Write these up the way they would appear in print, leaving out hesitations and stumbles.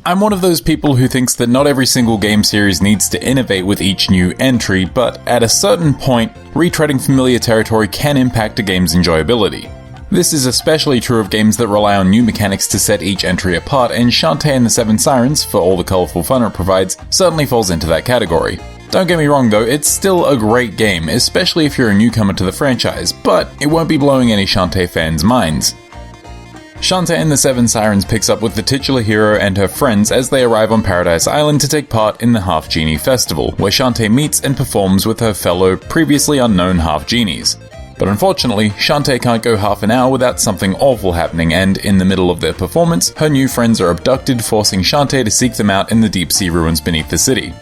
I'm one of those people who thinks that not every single game series needs to innovate with each new entry, but at a certain point, retreading familiar territory can impact a game's enjoyability. This is especially true of games that rely on new mechanics to set each entry apart, and Shantae and the Seven Sirens, for all the colourful fun it provides, certainly falls into that category. Don't get me wrong though, it's still a great game, especially if you're a newcomer to the franchise, but it won't be blowing any Shantae fans' minds. Shantae and the Seven Sirens picks up with the titular hero and her friends as they arrive on Paradise Island to take part in the Half Genie Festival, where Shantae meets and performs with her fellow, previously unknown Half Genies. But unfortunately, Shantae can't go half an hour without something awful happening, and in the middle of their performance, her new friends are abducted, forcing Shantae to seek them out in the deep sea ruins beneath the city.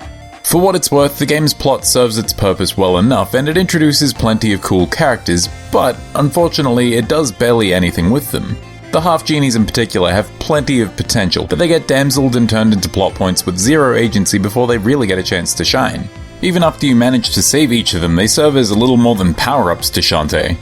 For what it's worth, the game's plot serves its purpose well enough, and it introduces plenty of cool characters, but unfortunately it does barely anything with them. The Half Genies in particular have plenty of potential, but they get damseled and turned into plot points with zero agency before they really get a chance to shine. Even after you manage to save each of them, they serve as a little more than power-ups to Shantae.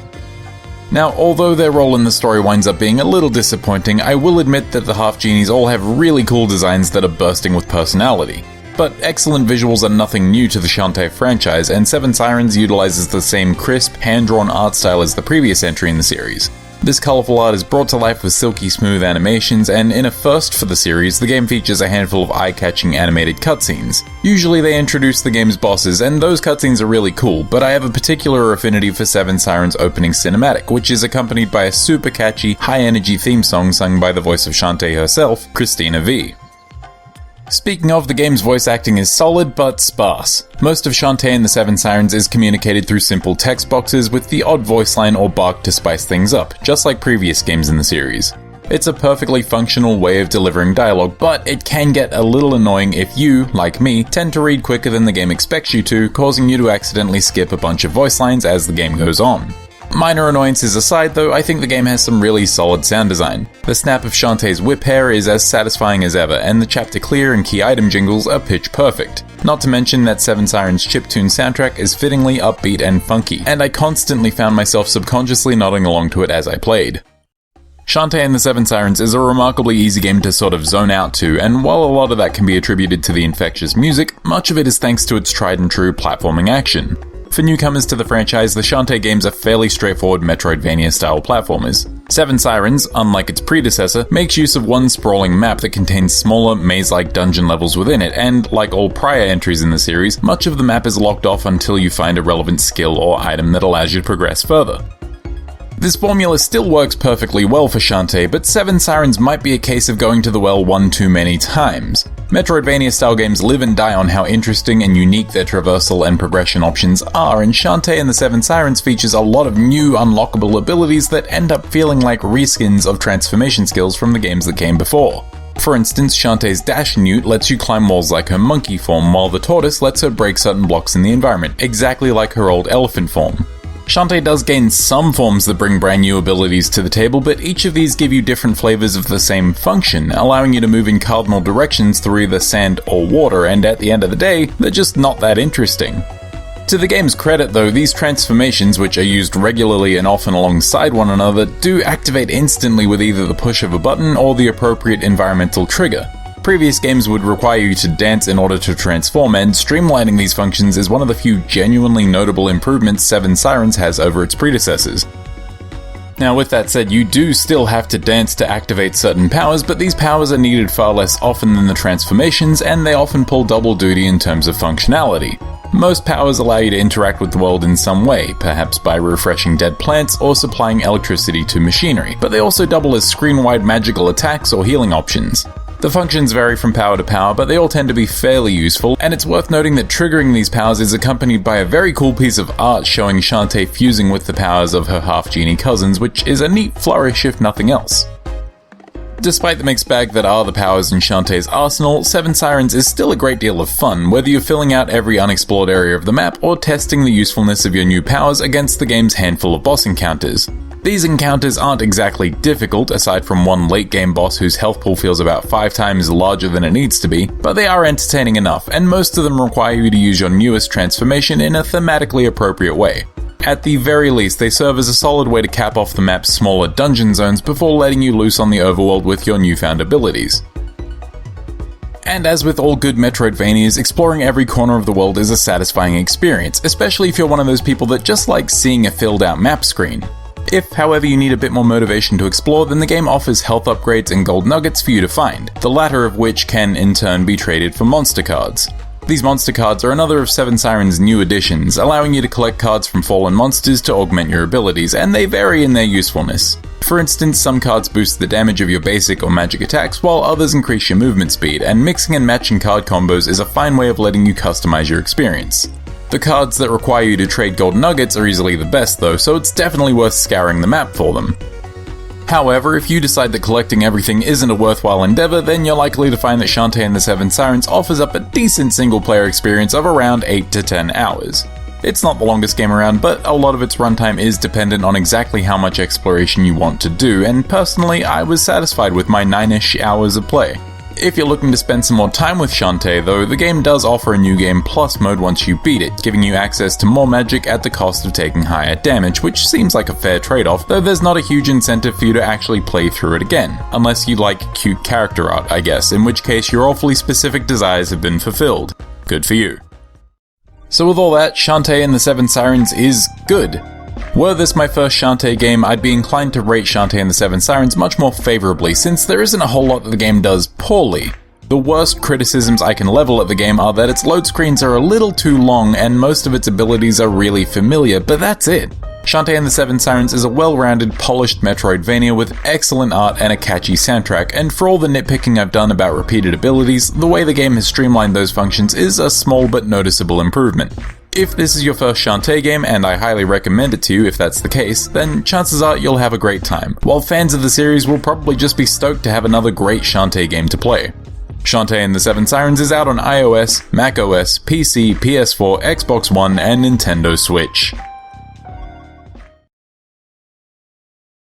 Now, although their role in the story winds up being a little disappointing, I will admit that the Half Genies all have really cool designs that are bursting with personality. But excellent visuals are nothing new to the Shantae franchise, and Seven Sirens utilizes the same crisp, hand-drawn art style as the previous entry in the series. This colourful art is brought to life with silky smooth animations, and in a first for the series, the game features a handful of eye-catching animated cutscenes. Usually they introduce the game's bosses, and those cutscenes are really cool, but I have a particular affinity for Seven Sirens' opening cinematic, which is accompanied by a super catchy, high-energy theme song sung by the voice of Shantae herself, Christina V. Speaking of, the game's voice acting is solid but sparse. Most of Shantae and the Seven Sirens is communicated through simple text boxes with the odd voice line or bark to spice things up, just like previous games in the series. It's a perfectly functional way of delivering dialogue, but it can get a little annoying if you, like me, tend to read quicker than the game expects you to, causing you to accidentally skip a bunch of voice lines as the game goes on. Minor annoyances aside though, I think the game has some really solid sound design. The snap of Shantae's whip hair is as satisfying as ever, and the chapter clear and key item jingles are pitch perfect. Not to mention that Seven Sirens' chiptune soundtrack is fittingly upbeat and funky, and I constantly found myself subconsciously nodding along to it as I played. Shantae and the Seven Sirens is a remarkably easy game to sort of zone out to, and while a lot of that can be attributed to the infectious music, much of it is thanks to its tried and true platforming action. For newcomers to the franchise, the Shantae games are fairly straightforward Metroid-vania style platformers. Seven Sirens, unlike its predecessor, makes use of one sprawling map that contains smaller, maze-like dungeon levels within it, and like all prior entries in the series, much of the map is locked off until you find a relevant skill or item that allows you to progress further. This formula still works perfectly well for Shantae, but Seven Sirens might be a case of going to the well one too many times. Metroid-vania style games live and die on how interesting and unique their traversal and progression options are, and Shantae and the Seven Sirens features a lot of new unlockable abilities that end up feeling like reskins of transformation skills from the games that came before. For instance, Shantae's Dash Newt lets you climb walls like her monkey form, while the Tortoise lets her break certain blocks in the environment, exactly like her old elephant form. Shantae does gain some forms that bring brand new abilities to the table, but each of these give you different flavors of the same function, allowing you to move in cardinal directions through either sand or water, and at the end of the day, they're just not that interesting. To the game's credit though, these transformations, which are used regularly and often alongside one another, do activate instantly with either the push of a button or the appropriate environmental trigger. Previous games would require you to dance in order to transform, and streamlining these functions is one of the few genuinely notable improvements Seven Sirens has over its predecessors. Now with that said, you do still have to dance to activate certain powers, but these powers are needed far less often than the transformations, and they often pull double duty in terms of functionality. Most powers allow you to interact with the world in some way, perhaps by refreshing dead plants or supplying electricity to machinery, but they also double as screen-wide magical attacks or healing options. The functions vary from power to power, but they all tend to be fairly useful, and it's worth noting that triggering these powers is accompanied by a very cool piece of art showing Shantae fusing with the powers of her half-genie cousins, which is a neat flourish if nothing else. Despite the mixed bag that are the powers in Shantae's arsenal, Seven Sirens is still a great deal of fun, whether you're filling out every unexplored area of the map or testing the usefulness of your new powers against the game's handful of boss encounters. These encounters aren't exactly difficult, aside from one late-game boss whose health pool feels about 5 times larger than it needs to be, but they are entertaining enough, and most of them require you to use your newest transformation in a thematically appropriate way. At the very least, they serve as a solid way to cap off the map's smaller dungeon zones before letting you loose on the overworld with your newfound abilities. And as with all good Metroid-vanias, exploring every corner of the world is a satisfying experience, especially if you're one of those people that just likes seeing a filled out map screen. If, however, you need a bit more motivation to explore, then the game offers health upgrades and gold nuggets for you to find, the latter of which can in turn be traded for monster cards. These monster cards are another of Seven Sirens' new additions, allowing you to collect cards from fallen monsters to augment your abilities, and they vary in their usefulness. For instance, some cards boost the damage of your basic or magic attacks, while others increase your movement speed, and mixing and matching card combos is a fine way of letting you customize your experience. The cards that require you to trade gold nuggets are easily the best though, so it's definitely worth scouring the map for them. However, if you decide that collecting everything isn't a worthwhile endeavor, then you're likely to find that Shantae and the Seven Sirens offers up a decent single player experience of around 8 to 10 hours. It's not the longest game around, but a lot of its runtime is dependent on exactly how much exploration you want to do, and personally, I was satisfied with my 9-ish hours of play. If you're looking to spend some more time with Shantae though, the game does offer a new game plus mode once you beat it, giving you access to more magic at the cost of taking higher damage, which seems like a fair trade-off, though there's not a huge incentive for you to actually play through it again, unless you like cute character art, I guess, in which case your awfully specific desires have been fulfilled. Good for you. So with all that, Shantae and the Seven Sirens is good. Were this my first Shantae game, I'd be inclined to rate Shantae and the Seven Sirens much more favourably, since there isn't a whole lot that the game does poorly. The worst criticisms I can level at the game are that its load screens are a little too long and most of its abilities are really familiar, but that's it. Shantae and the Seven Sirens is a well-rounded, polished Metroidvania with excellent art and a catchy soundtrack, and for all the nitpicking I've done about repeated abilities, the way the game has streamlined those functions is a small but noticeable improvement. If this is your first Shantae game, and I highly recommend it to you if that's the case, then chances are you'll have a great time, while fans of the series will probably just be stoked to have another great Shantae game to play. Shantae and the Seven Sirens is out on iOS, macOS, PC, PS4, Xbox One, and Nintendo Switch.